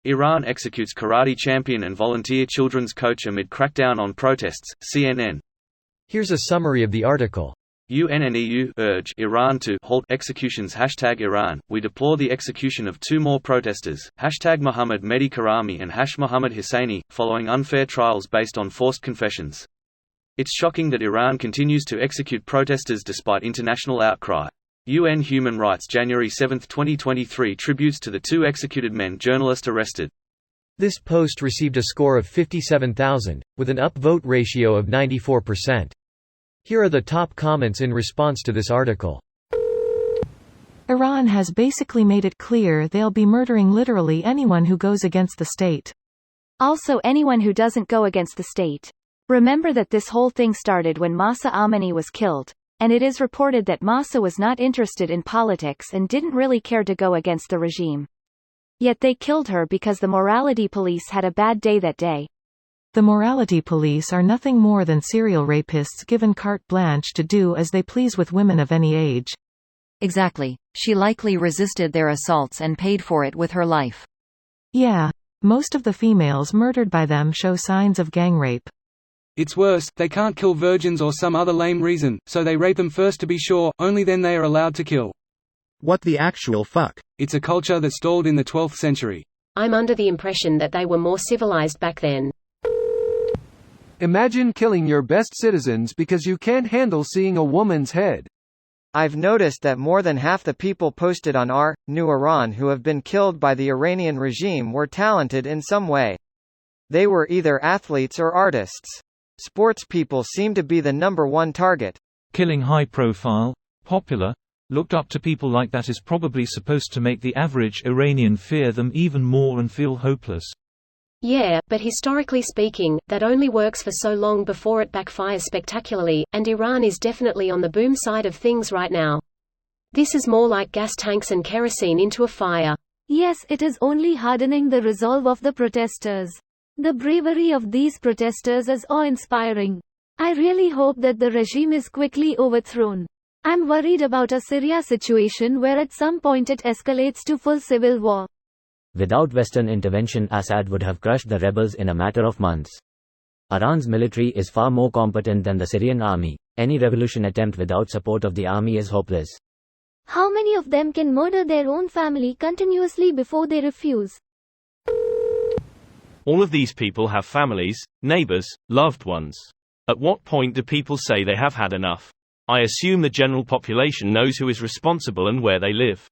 Iran executes karate champion and volunteer children's coach amid crackdown on protests, CNN. Here's a summary of the article. UN and EU urge Iran to halt executions. #Iran, we deplore the execution of 2 more protesters, #Mohammed Mehdi Karami and #Mohammed Hosseini, following unfair trials based on forced confessions. It's shocking that Iran continues to execute protesters despite international outcry. UN Human Rights January 7, 2023 tributes to the 2 executed men journalist arrested. This post received a score of 57,000, with an upvote ratio of 94%. Here are the top comments in response to this article. Iran has basically made it clear they'll be murdering literally anyone who goes against the state. Also anyone who doesn't go against the state. Remember that this whole thing started when Mahsa Amini was killed, and it is reported that Mahsa was not interested in politics and didn't really care to go against the regime. Yet they killed her because the morality police had a bad day that day. The morality police are nothing more than serial rapists given carte blanche to do as they please with women of any age. Exactly. She likely resisted their assaults and paid for it with her life. Yeah. Most of the females murdered by them show signs of gang rape. It's worse, they can't kill virgins or some other lame reason, so they rape them first to be sure, only then they are allowed to kill. What the actual fuck? It's a culture that stalled in the 12th century. I'm under the impression that they were more civilized back then. Imagine killing your best citizens because you can't handle seeing a woman's head. I've noticed that more than half the people posted on New Iran who have been killed by the Iranian regime were talented in some way. They were either athletes or artists. Sports people seem to be the #1 target. Killing high-profile, popular, looked-up-to people like that is probably supposed to make the average Iranian fear them even more and feel hopeless. Yeah, but historically speaking, that only works for so long before it backfires spectacularly, and Iran is definitely on the boom side of things right now. This is more like gas tanks and kerosene into a fire. Yes, it is only hardening the resolve of the protesters. The bravery of these protesters is awe-inspiring. I really hope that the regime is quickly overthrown. I'm worried about a Syria situation where at some point it escalates to full civil war. Without Western intervention, Assad would have crushed the rebels in a matter of months. Iran's military is far more competent than the Syrian army. Any revolution attempt without support of the army is hopeless. How many of them can murder their own family continuously before they refuse? All of these people have families, neighbors, loved ones. At what point do people say they have had enough? I assume the general population knows who is responsible and where they live.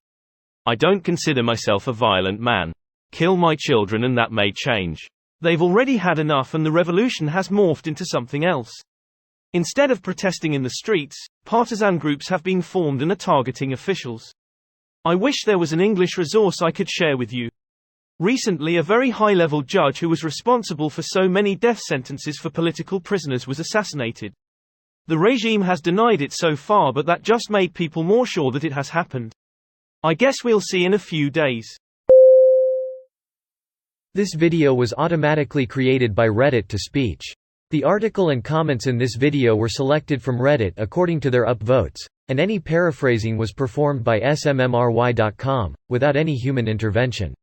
I don't consider myself a violent man. Kill my children and that may change. They've already had enough and the revolution has morphed into something else. Instead of protesting in the streets, partisan groups have been formed and are targeting officials. I wish there was an English resource I could share with you. Recently, a very high-level judge who was responsible for so many death sentences for political prisoners was assassinated. The regime has denied it so far, but that just made people more sure that it has happened. I guess we'll see in a few days. This video was automatically created by Reddit to speech. The article and comments in this video were selected from Reddit according to their upvotes, and any paraphrasing was performed by smmry.com, without any human intervention.